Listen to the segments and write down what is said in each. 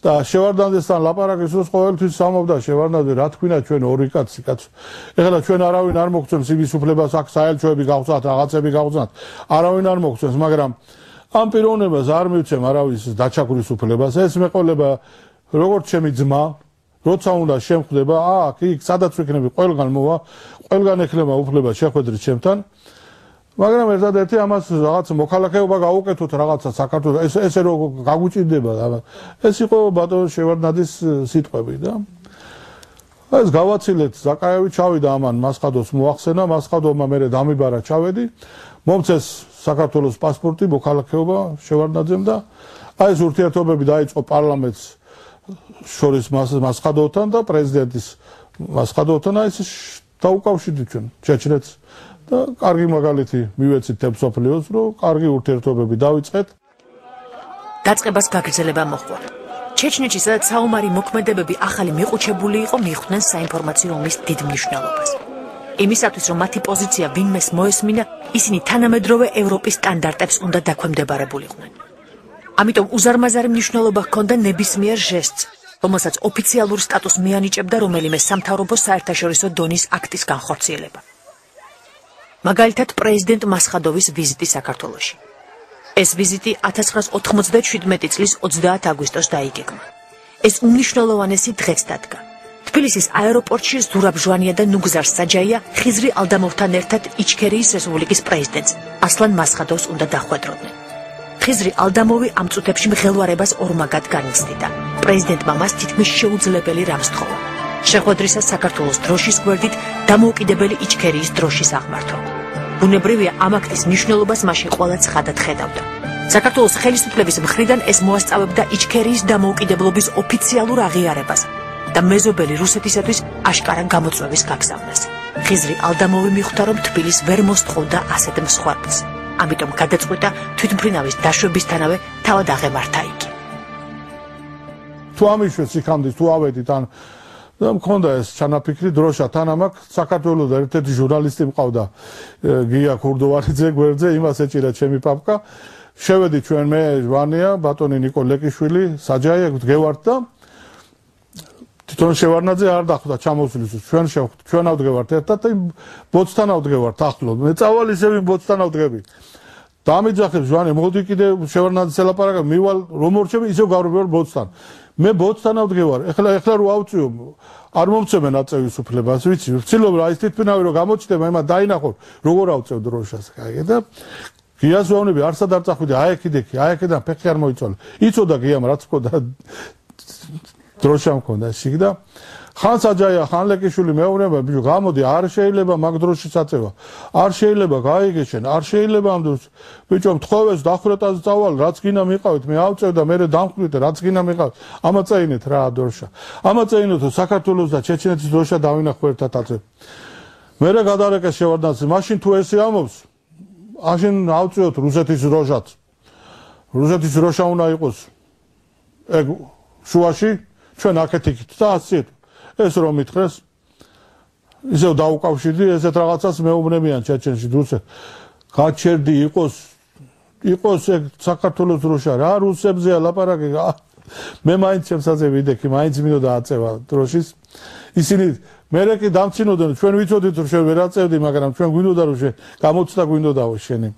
და შევარდნაძესთან ლაპარაკის დროს ყოველთვის სამობდა შევარდნაძე რა თქვინა ჩვენ ორი კაცი კაცო. ეხლა ჩვენ არავინ არ მოგწევს იმის უფლებას აქ საელჩოები გავხსნათ, რაღაცები გავხსნათ. არავინ არ მოგწევს, მაგრამ ამ პიროვნებას არ მივცემ არავის დაჩაგვრის უფლებას. ეს მეყოლება როგორც ჩემი ძმა, როცა უნდა შემხვდება, აქ იქ სადაც ვიქნები, ყველგან მოვა, ყველგან ექნება უფლება შეხვედრით ჩემთან. მაგრამ ერთადერთი ამას რაღაც მოქალაქეობა გაუკეთოთ რაღაცა საქართველოს ესე რო გაგუჭირდება ეს იყო ბატონ შევარდნაძის სიტყვები და ეს გავაცილეთ ზაკაევი ჩავიდა ამან მასხადოს მოახსენა მასხადომა მე დამიბარა ჩავედი მომწეს საქართველოს პასპორტი მოქალაქეობა შევარდნაძემ და აი ეს ურთიერთობები დაიწყო პარლამენტს შორის მასხადოთან და პრეზიდენტის მასხადოთან აი ეს დაუკავშირდით ჩვენ ჩეჩნეთს და კარგი მაგალითი მივეცით თემსოფლიოს, რომ კარგი ურთიერთობები დავიწყეთ. დაწყებას გაგრძელება მოხდა. ჩეჩნეთში სადაც საომარი მოქმედებები ახალი მიყუჩებული იყო, მიხვდნენ საინფორმაციო ომის დიდ მნიშვნელობას. იმისათვის, რომ მათი პოზიცია ვინმეს მოესმინა, ისინი თანამედროვე ევროპის სტანდარტებს უნდა დაქვემდებარებულიყვნენ. ამიტომ უზარმაზარი მნიშვნელობა ჰქონდა ნებისმიერ ჟესტს, რომელსაც ოფიციალურ სტატუსს მიანიჭებდა რომელიმე სამთავრობო საერთაშორისო დონის აქტის განხორციელება. მაგალითად პრეზიდენტ მასხადოვის ვიზიტი საქართველოში. ეს ვიზიტი 1997 წლის 30 აგვისტოს დაიგეგმა. ეს უმნიშვნელოვანესი დღეც დადგა. თბილისის აეროპორტში ზურაბ ჟვანია და ნუგზარ საჯაია ხიზრი ალდამოვთან ერთად იჩქერიის რესპუბლიკის პრეზიდენტს ასლან მასხადოვს უნდა დახვედროდნენ. ხიზრი ალდამოვი ამ წუთებში მღელვარებას ორმაგად განიცდიდა. პრეზიდენტმა მას თითქმის შეუძლებელი რამ სთხოვა. შეხვედრისას საქართველოს დროშის გვერდით დამოუკიდებელი იჩქერიის დროშის აღმართვა. ბუნებრივია ამ აქტის მნიშვნელობას მაშინ ყველა ცხადად ხედავდა. საქართველოს ხელისუფლების მხრიდან ეს მოასწავებდა იჩქერიის დამოუკიდებლობის ოფიციალურ აღიარებას და მეზობელი რუსეთისათვის აშკარა გამოწვევის გაგზავნას. ხიზრი ალდამოვი მიხვდა, რომ თბილის ვერ მოსთხოვდა ასეთ მსხვერპლს. ამიტომ გადაწყვიტა თვითმფრინავის დაშვებისთანავე თავად აღემართა იგი. თუ ამიშვეს იქამდე თუ ავედით ან და მქონდა ეს ჩანაფიქრი დროშა თან ამაკ საქართველოს ერთ-ერთი ჟურნალისტი მყავდა გია ქურდოვანიძე გვერდზე იმას ეჭირა ჩემი პაპკა შევედი ჩვენ მე ჟვანია ბატონი ნიკო ლეკიშვილი საჯაია გდგევართ და თვითონ შევარდნაძე არ დახვდა ჩამოსulis ჩვენ ავდგევართ ერთად და ბოცთან ავდგევართ ახლო მე წავალ ისევ იმ ბოცთან ავდგები დამიძახებს ჟვანე მოდი კიდე შევარდნაძეს ელაპარაკე მივალ რომ მორჩები ისევ გავრბევარ ბოცთან მე ბოცთან ავდგევარ ეხლა რო ავწიო არ მომწევენ აწევის უფლებას ვიცი ვცდილობ რა ის თვითმფრინავი რომ გამოჩნდება იმა დაინახო როგორ ავწევ დროშას კაი და გიას ვავნები არსად არ წახვიდე აიქიდან ფეხი არ მოიწოლე იცოდა გიამ რაც მქონდა დროშა მქონდა შიგ და ხან საჯაია ხან ლეკიშვილი მეუბნება ბიჭო გამოდი არ შეიძლება მაგ დროშის აწევა არ შეიძლება გაიგეშენ არ შეიძლება ამ დროს ბიჭო მთხოვეს დახრეტაზე წავალ რაც გინა მიყავით მე ავწევ და მე დამხვდით რაც გინა მიყავით ამაწეინეთ რა დროშა ამაწეინოთ საქართველოს და ჩეჩნეთის დროშა დავინახო ერთად აწევ მე გადარეკეს შევარდნაძე მაშინ თუ ესე ამობს აშენ ავწევთ რუსეთის დროშაც რუსეთის დროშა უნდა იყოს ეგ შუაში ჩვენ აქეთ იქით და ასეთ ეს რომ მითხრეს ისევ დაუკავშირდი ესეთ რაღაცას მეუბნებიან ჩეჩენში რუსეთ გაჩერდი იყოს ეგ საქართველოს დროშა რა რუსებზეა ლაპარაკი მე მაინც ჩემსაზე ვიდექი მაინც მინდოდა აწევა დროშის ისინი მერე კი დამცინოდნენ ჩვენ ვიცოდით რომ ჩვენ ვერ აწევდი მაგრამ ჩვენ გვინდოდა რომ გამოცდა გვინდოდაო შენი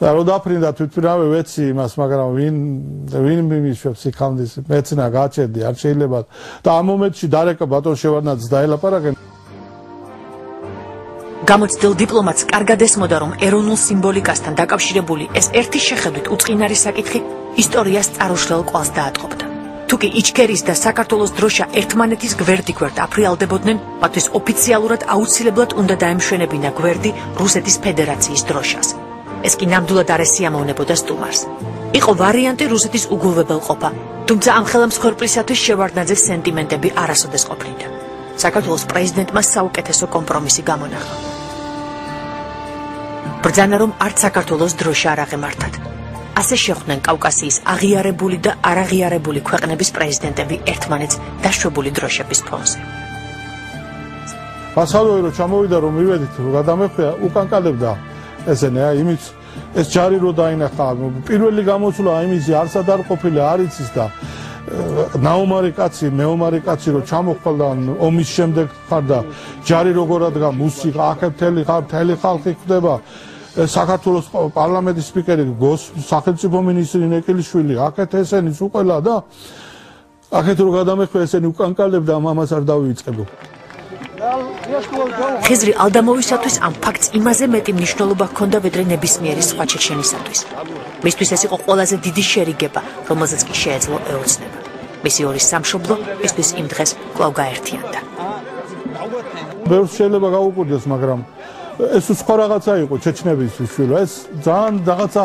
და რო დაფრინდა თვითმფრინავი ვეცი იმას მაგრამ ვინ მიმიშვებს იქამდე მეცნა გაჩერდი არ შეიძლება და ამ მომენტში დარეკა ბატონ შევარდნაძეს დაელაპარაკენ გამოცდილ დიპლომატს კარგად ესმოდა რომ ეროვნულ სიმბოლიკასთან დაკავშირებული ეს ერთი შეხედვით უწყინარი საკითხი ისტორიას წარუშლელ კვალს დაატყობდა თუკი იჩქერიის და საქართველოს დროშა ერთმანეთის გვერდიგვერდ აფრიალდებოდნენ მათთვის ოფიციალურად აუცილებლად უნდა დაემშვენებინა გვერდი რუსეთის ფედერაციის დროშას ეს კი ნამდვილად არ ესიამოვნებოდა სტუმარს. იყო ვარიანტი რუსეთის უგულვებელყოფა, თუმცა ამ ხელმსხვერპლისათვის შევარდნაძეს სენტიმენტები არასოდეს ყოფნიდა. საქართველოს პრეზიდენტმა საუკეთესო კომპრომისი გამონახა. ბრძანა რომ არც საქართველოს დროშა არ აღემართათ. ასე შეხვდნენ კავკასიის აღიარებული და არაღიარებული ქვეყნების პრეზიდენტები ერთმანეთს დაშვებული დროშების ფონზე. გასავლელი რომ ჩამოვიდა რომ მივედით რომ გადამეხვია უკანკალებდა ესენია იმის ეს ჯარი რო დაინახა პირველი გამოსვლა იმისი არსად არ ყოფილა არ იცის და ნაომარი კაცი, მეომარი კაცი რო ჩამოხვალდა ომის შემდეგ ხარ და ჯარი როგორ ადგა მუსიკა, აქ მთელი ხალხი ხვდება. საქართველოს პარლამენტის სპიკერი სახელმწიფო მინისტრი ნეკელიშვილი, აქეთ ესენიც უყელა და აქეთ რო გადამეხვე ესენი უკანკალებდა ამას არ დავიწყებო. ხიზრი ალდამოვისათვის ამ ფაქტს იმაზე მეტი მნიშვნელობა ჰქონდა ვიდრე ნებისმიერი სხვა ჩეჩენისათვის. მისთვის ეს იყო ყველაზე დიდი შერიგება, რომელზეც კი შეეძლო ეოცნება. მისი ორი სამშობლო მისთვის იმ დღეს კვლავ გაერთიანდა. ბევრს შეიძლება გაუკვირდეს, მაგრამ ეს სხვა რაღაცა იყო ჩეჩნების შვილო. ეს ძალიან რაღაცა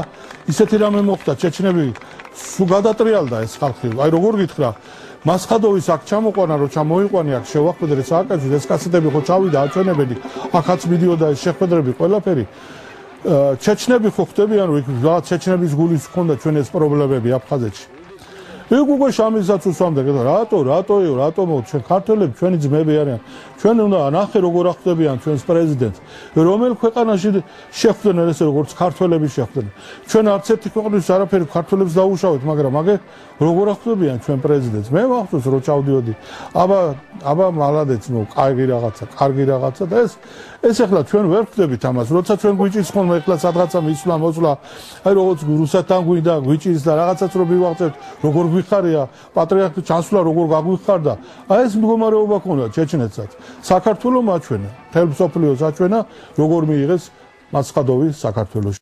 ისეთი რამე მოხდა, ჩეჩნები სულ გადატრიალდა ეს ხალხი. აი როგორ გითხრა, მასხადოვის აქ ჩამოყვანა, რო ჩამოიყვანი აქ შევახვედრე სააკაძე, ეს კასეტები ხო ჩავიდა აჩვენებდი, აქაც მიდიოდა ეს შეხვედრები ყველაფერი. ჩეჩნები ხო ხდებიან, რომ იქ რაღაც ჩეჩნების გულის ჰქონდა ჩვენ ეს პრობლემები აფხაზეთში. იქ უკვე შამისაც უსვამდა, რატომ ჩვენ ქართველები, ჩვენი ძმები არიან. ჩვენ უნდა ნახე როგორ ახდებიან ჩვენს პრეზიდენტს, რომელ ქვეყანაში შეხვდნენ ესე როგორც ქართველები შეხვდნენ. ჩვენ არც ერთი ქვეყნის არაფერი ქართველებს დაუშავეთ, მაგრამ მაგე როგორ ახდებიან ჩვენ პრეზიდენტს. მე მახსოვს რომ ჩავდიოდი. აბა მალადეც მო კარგი რაღაცა და ეს ახლა ჩვენ ვერ ხვდებით ამას. როცა ჩვენ გვიჭირს ხოლმე ახლა სადღაცა მისვლა მოსვლა, აი როგორც რუსეთთან გვინდა გვიჭირს და რაღაცაც რო მივაღწევთ, როგორ გვიხარია, პატრიარქი ჩასვლა როგორ გაგვიხარდა. აი ეს მდგომარეობა ქონდა ჩეჩნეთსაც. საქართველოს მაჩვენა, მთელ მსოფლიოს აჩვენა, როგორ მიიღეს მასხადოვი საქართველოში.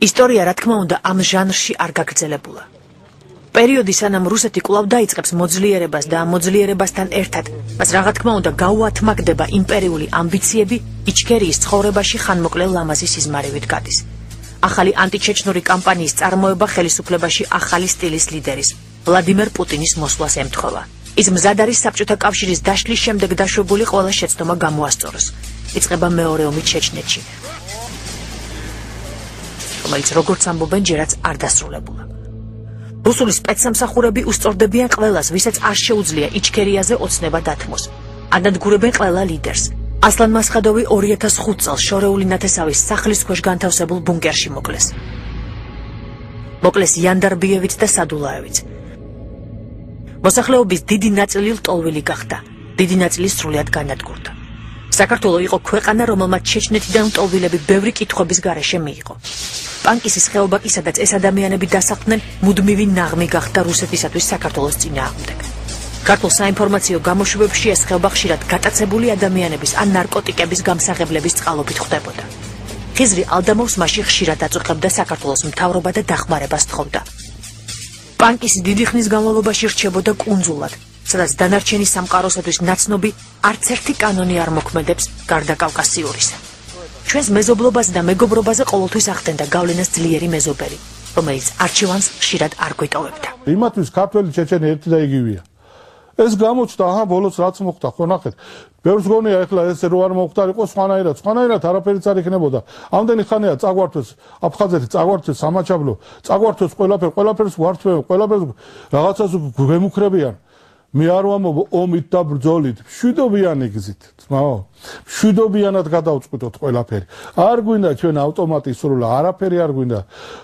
ისტორია, რა თქმა უნდა, ამ ჟანრში არ გაგრძელებულა. პერიოდი, სანამ რუსეთი კვლავ დაიწყებს მოძლიერებას და ამ მოძლიერებასთან ერთად, მას რა თქმა უნდა გაუათმაგდება იმპერიული ამბიციები, იჩქერიის ცხოვრებაში ხანმოკლე ლამაზი სიზმარივით გადის. ახალი ანტიჩეჩნური კამპანიის წარმოება ხელისუფლებაში ახალი სტილის ლიდერის, ვლადიმერ პუტინის მოსვლას ემთხვევა. ის მზად არის საბჭოთა კავშირის დაშლის შემდეგ დაშვებული ყველა შეცდომა გამოასწოროს. იწყება მეორე ომი ჩეჩნეთში, რომელიც როგორც ამბობენ, ჯერაც არ დასრულებულა. რუსული სპეცსამსახურები უსწორდებიან ყველას, ვისაც არ შეუძლია იჩქერიაზე ოცნება დათმოს. ანადგურებენ ყველა ლიდერს. ასლან მასხადოვი 2005 წელს შორეული ნათესავის სახლის ქვეშ განთავსებულ ბუნკერში მოკლეს. მოკლეს იანდარბიევიც და სადულაევიც. მოსახლეობის დიდი ნაწილი ლტოლვილი გახდა, დიდი ნაწილი სრულად განადგურდა. საქართველო იყო ქვეყანა, რომელმაც ჩეჩნეთიდან ლტოლვილები ბევრი კითხვების გარეშე მიიღო. პანკისის ხეობა კი, სადაც ეს ადამიანები დასახლდნენ, მუდმივი ნაღმი გახდა რუსეთისათვის საქართველოს წინააღმდეგ. ქართულ საინფორმაციო გამოშვებებში ეს ხეობა ხშირად გატაცებული ადამიანების ან ნარკოტიკების გამსაღებლების წყალობით ხდებოდა. ხიზრი ალდამოვს მასში ხშირად აწუხებდა საქართველოს მთავრობა და დახმარებას თხოვდა. პანკისი დიდი ხნის განმავლობაში რჩებოდა კუნძულად, სადაც დანარჩენი სამყაროსათვის ნაცნობი არც ერთი კანონი არ მოქმედებს გარდა კავკასიურისა. ჩვენს მეზობლობაზე და მეგობრობაზე ყოველთვის ახდენდა გავლენას ძლიერი მეზობელი, რომელიც არჩევანს ხშირად არ გვეტოვებდა. იმათთვის ქართველი ჩეჩენი ერთი და იგივეა. ეს გამოჩნდა, ბოლოს რაც მოხდა, ხო ნახეთ. ბევრს გონია ეხლა ეს რო არ მოხდარიყო სხვანაირად არაფერიც არ იქნებოდა. ამდენი ხანია წაგვართვეს აფხაზეთი, წაგვართვეს სამაჩაბლო, წაგვართვეს ყველაფერს ვართვენ, ყველაფერს რაღაცას გვემუქრებიან. მე არ ვამბობ ომით და ბრძოლით, მშვიდობიანი გზით, ძმაო. მშვიდობიანად გადავწყვიტოთ ყველაფერი. არ გვინდა ჩვენ ავტომატის სრულა, არაფერი არ გვინდა.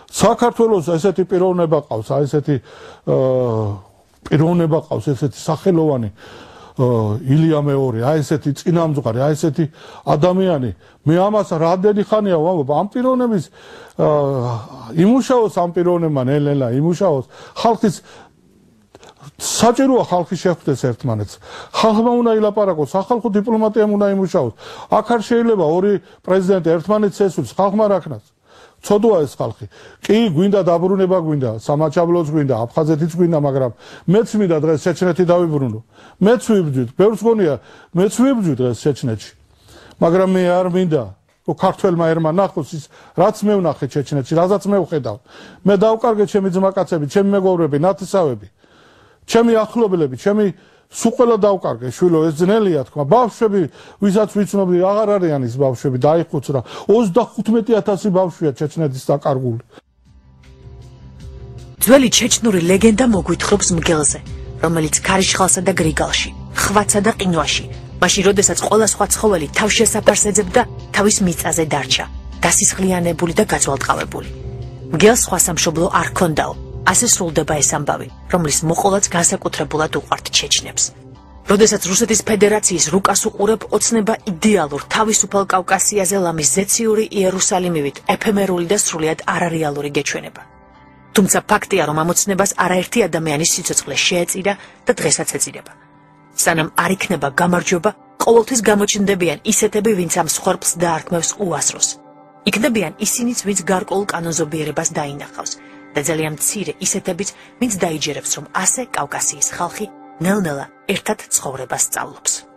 საქართველოს ესეთი პიროვნება ყავს, ესეთი პიროვნება ყავს, ესეთი სახელოვანი ილია მეორე, ესეთი წინამძღვარი, ესეთი ადამიანი. მე ამას რამდენი ხანია ვამბობ, ამ პიროვნების იმუშაოს, ამ პიროვნებმა ნელ-ნელა იმუშაოს, ხალხის საჭიროა ხალხი შეხვდეს ერთმანეთს. ხალხმა უნდა ილაპარაკოს, სახალხო დიპლომატიამ უნდა იმუშაოს. აქ არ შეიძლება ორი პრეზიდენტი ერთმანეთს ესულს, ხალხმა რა ქნას. ცოდოა ეს ხალხი. კი, გვინდა დაბრუნება, გვინდა სამაჩაბლოც, გვინდა აფხაზეთიც გვინდა, მაგრამ მეც მინდა დღეს ჩეჩნეთი დავიბრუნო. მეც ვიბრძვით, ბევრს გონია, მეც ვიბრძვით დღეს ჩეჩნეთში. მაგრამ მე არ მინდა, რომ ქართველმა ერმა ნახოს ის, რაც მე ვნახე ჩეჩნეთში, რაზაც მე ვხედავ. მე დავკარგე ჩემი ძმაკაცები, ჩემი მეგობრები, ნათესავები, ჩემი ახლობლები, ჩემი სულ ყველა დავკარგე, შვილო, ეს ძნელია თქვა. ბავშვები, ვისაც ვიცნობდი, აღარ არიან ის ბავშვები, დაიხუცრა. 35,000 ბავშვია ჩეჩნეთის დაკარგული. ძველი ჩეჩნური ლეგენდა მოგვითხრობს მგელზე, რომელიც ქარიშხალსა და გრიგალში, ხვაცა და ყინვაში, მაშინ როდესაც ყველა სხვა ცხოველი თავშესაფარს ეძებდა, თავის მიწაზე დარჩა, დასისხლიანებული და გაწვალტყავებული. მგელს სხვა სამშობლო არ ჰქონდაო, ასე სრულდება ეს ამბავი, რომლის მოყოლაც განსაკუთრებულად უყვართ ჩეჩნებს. როდესაც რუსეთის ფედერაციის რუკას უყურებ, ოცნება იდეალურ თავისუფალ კავკასიაზე ლამის ზეციური იერუსალიმივით ეფემერული და სრულიად არარეალური გეჩვენება. თუმცა ფაქტია, რომ ამ ოცნებას არაერთი ადამიანის სიცოცხლე შეეწირა და დღესაც ეწირება. სანამ არ იქნება გამარჯვება, ყოველთვის გამოჩნდებიან ისეთები, ვინც ამ მსხვერპლს დაართმევს უასროს. იქნებიან ისინიც, ვინც გარკვეულ კანონზომიერებას დაინახავს და ძალიან მცირე ისეთებიც, ვინც დაიჯერებს, რომ ასე კავკასიის ხალხი ნელ-ნელა ერთად ცხოვრებას სწავლობს.